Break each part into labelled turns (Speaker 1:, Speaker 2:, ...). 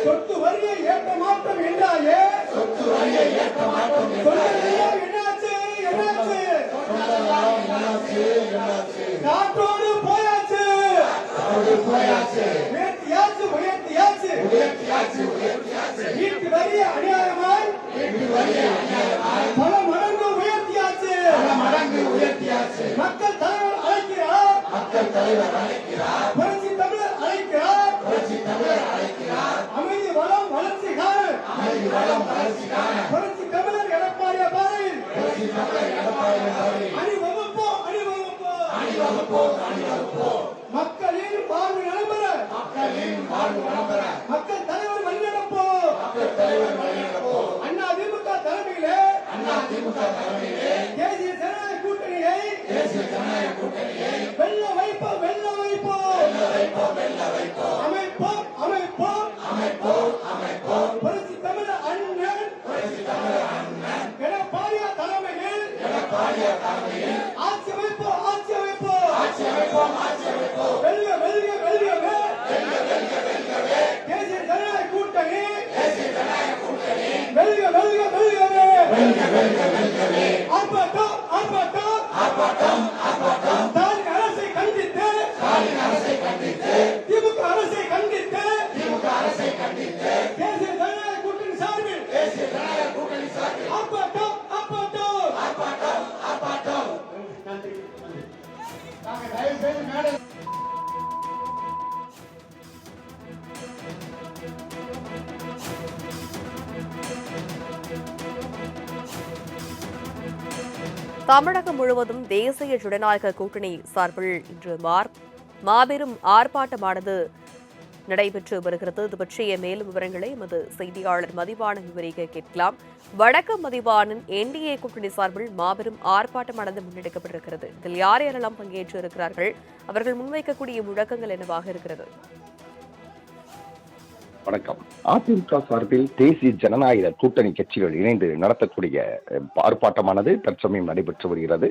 Speaker 1: சொத்து வரியை ஏற்ற மாட்டோம் என்றாயே என்னாச்சு நாட்டோடு போயாச்சு உயர்த்தியாச்சு வீட்டு வரிய அநியாயமாய் பல மடங்கு உயர்த்தியாச்சு மக்கள் தலைவர் அழைக்கிறார் புரட்சி தமிழர் அழைக்கிறார் அமைதி வளம் வளர்ச்சி காண புரட்சி தமிழர் எடப்பாடிய பாதையில் அணிவகுப்போம் மக்களின் வாழ்வு நலம்பெற மக்கள் தலைவர் வழிநடப்போம் அண்ணா திமுக தலைமையிலே தேசிய ஜனநாயக கூட்டணியை வெல்ல வைப்போம் அமைப்போம் புரட்சி தமிழர் அண்ணன் எடப்பாடிய தலைமையில் ஆட்சி அமைப்போம் வெல்க தேசிய ஜனநாயக கூட்டணி வெல்கவே ஆர்ப்பாட்டம் ஸ்டாலின் அரசை கண்டித்து திமுக அரசை கண்டித்து தேசிய ஜனநாயக கூட்டணி சார்பில் ஆர்ப்பாட்டம் நன்றி.
Speaker 2: தமிழகம் முழுவதும் தேசிய ஜனநாயக கூட்டணி சார்பில் இன்று மாபெரும் ஆர்ப்பாட்டமானது நடைபெற்று வருகிறது. இது பற்றிய மேலும் விவரங்களை எமது செய்தியாளர் மதிவாணன் விவரிக்க கேட்கலாம். வணக்கம் மதிவாணன், என்டிஏ கூட்டணி சார்பில் மாபெரும் ஆர்ப்பாட்டமானது முன்னெடுக்கப்பட்டிருக்கிறது. இதில் யார் யாரெல்லாம் பங்கேற்று இருக்கிறார்கள்? அவர்கள் முன்வைக்கக்கூடிய முழக்கங்கள் என்னவாக இருக்கிறது?
Speaker 3: வணக்கம். அதிமுக சார்பில் தேசிய ஜனநாயக கூட்டணி கட்சிகள் இணைந்து நடத்தக்கூடிய ஆர்ப்பாட்டமானது தற்சமயம் நடைபெற்று வருகிறது.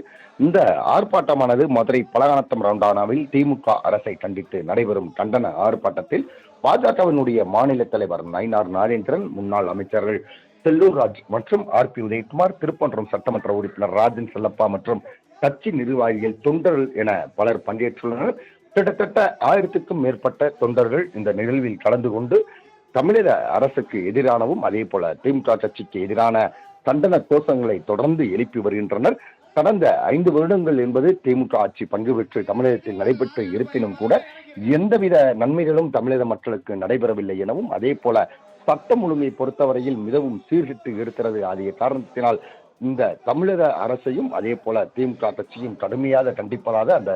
Speaker 3: இந்த ஆர்ப்பாட்டமானது மதுரை பலகானத்தம் ரவுண்டானாவில் திமுக அரசை கண்டித்து நடைபெறும் கண்டன ஆர்ப்பாட்டத்தில் பாஜகவினுடைய மாநில தலைவர் நயினார் நாகேந்திரன், முன்னாள் அமைச்சர்கள் செல்லூர் ராஜ் மற்றும் RP உதயகுமார், திருப்பன்றம் சட்டமன்ற உறுப்பினர் ராஜன் செல்லப்பா மற்றும் கட்சி நிர்வாகிகள், தொண்டர்கள் என பலர் பங்கேற்றுள்ளனர். கிட்டத்தட்ட 1000க்கும் மேற்பட்ட தொண்டர்கள் இந்த நிகழ்வில் கலந்து கொண்டு தமிழக அரசுக்கு எதிரானவும் அதே போல திமுக கட்சிக்கு எதிரான கண்டன கோஷங்களை தொடர்ந்து எழுப்பி வருகின்றனர். கடந்த 5 வருடங்கள் என்பது திமுக ஆட்சி பங்கு பெற்று தமிழகத்தில் நடைபெற்று இருப்பினும் கூட எந்தவித நன்மைகளும் தமிழக மக்களுக்கு நடைபெறவில்லை எனவும், அதே போல சட்டம் ஒழுங்கை பொறுத்தவரையில் மிகவும் சீர்கிட்டு இருக்கிறது. ஆகிய காரணத்தினால் இந்த தமிழக அரசையும் அதே போல திமுக கட்சியும் கடுமையாக கண்டிப்பதாக அந்த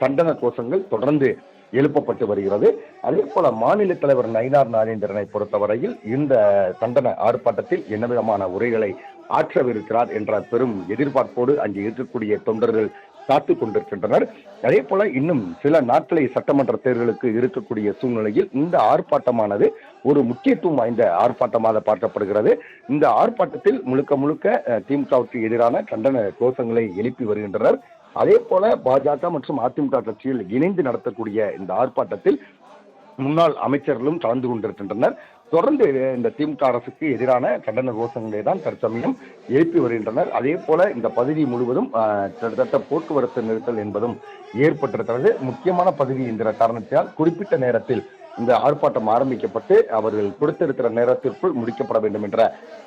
Speaker 3: கண்டன கோஷங்கள் தொடர்ந்து எழுப்பப்பட்டு வருகிறது. அதே போல மாநில தலைவர் நயினார் நாகேந்திரனை பொறுத்தவரையில் இந்த கண்டன ஆர்ப்பாட்டத்தில் என்ன விதமான உரைகளை ஆற்றவிருக்கிறார் என்ற பெரும் எதிர்பார்ப்போடு அங்கே இருக்கக்கூடிய தொண்டர்கள் காத்துக் கொண்டிருக்கின்றனர். அதே போல இன்னும் சில நாட்களை சட்டமன்ற தேர்தலுக்கு இருக்கக்கூடிய சூழ்நிலையில் இந்த ஆர்ப்பாட்டமானது ஒரு முக்கியத்துவம் வாய்ந்த ஆர்ப்பாட்டமாக பார்க்கப்படுகிறது. இந்த ஆர்ப்பாட்டத்தில் முழுக்க திமுகவுக்கு எதிரான கண்டன கோஷங்களை எழுப்பி வருகின்றனர். அதே போல பாஜக மற்றும் அதிமுக கட்சியில் இணைந்து நடத்தக்கூடிய இந்த ஆர்ப்பாட்டத்தில் முன்னாள் அமைச்சர்களும் கலந்து கொண்டிருக்கின்றனர். தொடர்ந்து இந்த திமுக அரசுக்கு எதிரான கண்டன கோஷங்களை தான் தற்சமயம் எழுப்பி வருகின்றனர். அதே போல இந்த பகுதி முழுவதும் கிட்டத்தட்ட போக்குவரத்து நெரிசல் என்பதும் ஏற்பட்டிருக்கிறது. முக்கியமான பகுதி என்கிற காரணத்தினால் குறிப்பிட்ட நேரத்தில் இந்த ஆர்ப்பாட்டம் ஆரம்பிக்கப்பட்டு அவர்கள் கொடுத்திருக்கிற நேரத்திற்குள் முடிக்கப்பட வேண்டும் என்ற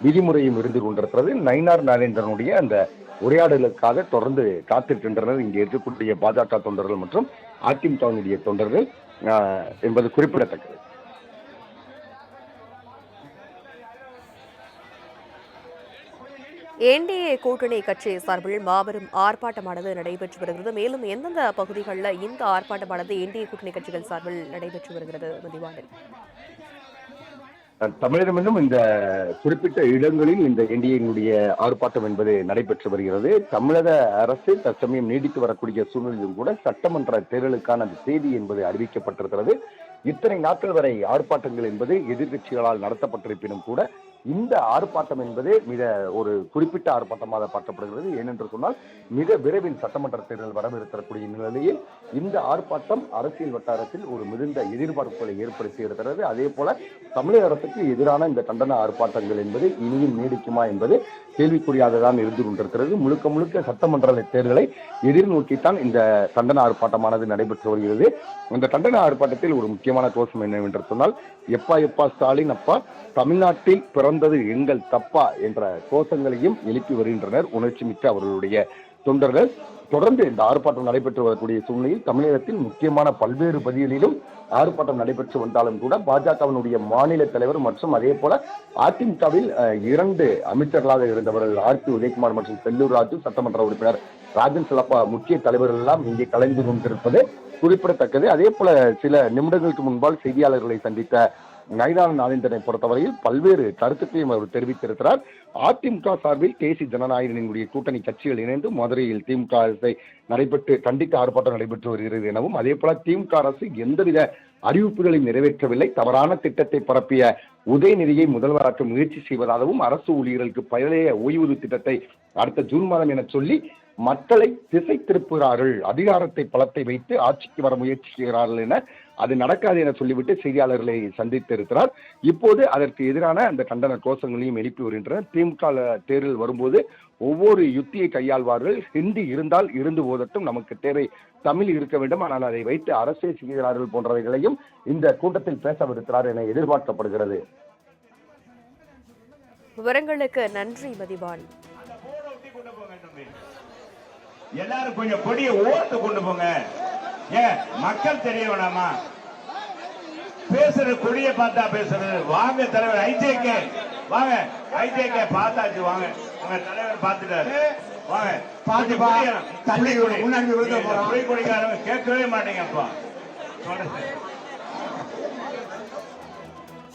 Speaker 3: விதிமுறையும் இருந்து கொண்டிருக்கிறது. நயினார் நாகேந்திரனுடைய அந்த உரையாடலுக்காக தொடர்ந்து காத்திருக்கின்றனர் இங்கே இருக்கக்கூடிய பாஜக தொண்டர்கள் மற்றும் அதிமுகவினுடைய தொண்டர்கள் என்பது குறிப்பிடத்தக்கது.
Speaker 2: என்டிஏ கூட்டணி கட்சி சார்பில் மாபெரும் ஆர்ப்பாட்டமானது நடைபெற்று வருகிறது. மேலும் எந்தெந்த பகுதிகளில் இந்த ஆர்ப்பாட்டமானது என்டிஏ கூட்டணி கட்சிகள் சார்பில் நடைபெற்று வருகிறது மதிவாணன்?
Speaker 3: தமிழகமெங்கும் இந்த குறிப்பிட்ட இடங்களில் இந்த என்டிஏனுடைய ஆர்ப்பாட்டம் என்பது நடைபெற்று வருகிறது. தமிழக அரசு தற்சமயம் நீடித்து வரக்கூடிய சூழ்நிலையும் கூட சட்டமன்ற தேர்தலுக்கான அந்த தேதி என்பது அறிவிக்கப்பட்டிருக்கிறது. இத்தனை நாட்கள் வரை ஆர்ப்பாட்டங்கள் என்பது எதிர்கட்சிகளால் நடத்தப்பட்டிருப்பினும் கூட இந்த ஆர்ப்பாட்டம் என்பது மிக ஒரு குறிப்பிட்ட ஆர்ப்பாட்டமாக பார்க்கப்படுகிறது. ஏனென்று சொன்னால் மிக விரைவில் சட்டமன்ற தேர்தல் வரவிருக்கக்கூடிய நிலையில் இந்த ஆர்ப்பாட்டம் அரசியல் வட்டாரத்தில் ஒரு மிகுந்த எதிர்பார்ப்புகளை ஏற்படுத்தி இருக்கிறது. அதே போல தமிழக அரசுக்கு எதிரான இந்த கண்டன ஆர்ப்பாட்டங்கள் என்பது இனியும் நீடிக்குமா என்பது கேள்விக்குறியாகத்தான் இருந்து கொண்டிருக்கிறது. முழுக்க முழுக்க சட்டமன்ற தேர்தலை எதிர்நோக்கித்தான் இந்த கண்டன ஆர்ப்பாட்டமானது நடைபெற்று வருகிறது. இந்த கண்டன ஆர்ப்பாட்டத்தில் ஒரு முக்கியமான கோஷம் என்னவென்று சொன்னால், எப்பா ஸ்டாலின் அப்பா, தமிழ்நாட்டில் பிறந்தது எங்கள் தப்பா என்ற கோஷங்களையும் எழுப்பி வருகின்றனர் உணர்ச்சி மிக்க அவர்களுடைய தொண்டர்கள். தொடர்ந்து இந்த ஆர்ப்பாட்டம் நடைபெற்று வரக்கூடிய சூழ்நிலையில் தமிழகத்தில் முக்கியமான பல்வேறு பகுதிகளிலும் ஆர்ப்பாட்டம் நடைபெற்று வந்தாலும் கூட பாஜகவினுடைய மாநில தலைவர் மற்றும் அதே போல அதிமுகவில் 2 அமைச்சர்களாக இருந்தவர்கள் ஆர்பி உதயகுமார் மற்றும் செல்லூர் ராஜு, சட்டமன்ற உறுப்பினர் ராஜன் செல்லப்பா முக்கிய தலைவர்கள் எல்லாம் இங்கே கலந்து கொண்டிருப்பது குறிப்பிடத்தக்கது. அதே போல சில நிமிடங்களுக்கு முன்பால் செய்தியாளர்களை சந்தித்த நயினார் நாகேந்திரனை பொறுத்தவரையில் பல்வேறு கருத்துக்களையும் அவர் தெரிவித்திருக்கிறார். அதிமுக சார்பில் தேசிய ஜனநாயகனுடைய கூட்டணி கட்சிகள் இணைந்து மதுரையில் திமுக அரசை கண்டித்து ஆர்ப்பாட்டம் நடைபெற்று வருகிறது எனவும், அதே போல திமுக அரசு எந்தவித அறிவிப்புகளை நிறைவேற்றவில்லை, தவறான திட்டத்தை பரப்பிய உதயநிதியை முதல்வராக்க முயற்சி செய்வதாகவும், அரசு ஊழியர்களுக்கு பழைய ஓய்வூதிய திட்டத்தை அடுத்த ஜூன் மாதம் என சொல்லி மக்களை திசை திருப்புகிறார்கள், அதிகாரத்தை பலத்தை வைத்து ஆட்சிக்கு வர முயற்சி செய்கிறார்கள் என, அது நடக்காது என சொல்லிவிட்டு செய்தியாளர்களை சந்தித்திருக்கிறார். இப்போது அதற்கு எதிரான அந்த கண்டன கோஷங்களையும் எழுப்பி வருகின்றனர். திமுக தேர்தல் வரும்போது ஒவ்வொரு யுத்தியை கையாள்வார்கள். ஹிந்தி இருந்தால் இருந்து போதட்டும், நமக்கு தேவை தமிழ் இருக்க வேண்டும், ஆனால் அதை வைத்து அரசியல் செய்கிறார்கள் போன்றவைகளையும் இந்த கூட்டத்தில் பேசவிருக்கிறார் என எதிர்பார்க்கப்படுகிறது.
Speaker 2: விவரங்களுக்கு நன்றி மதிவாணி.
Speaker 4: எல்லாரும் கொஞ்சம் கொடியை ஓட்டு கொண்டு போங்க. மக்கள் தெரிய வேணாமா? பேசுறது கொடியை பார்த்தா பேசுறது. வாங்க தலைவர் ஐஜேகே, வாங்க ஐஜேகே பார்த்தாச்சு, வாங்க உங்க தலைவர் பார்த்துட்டாரு, வாங்க முன்னாடி கொடிக்காரங்க கேட்கவே மாட்டேங்கப்பா.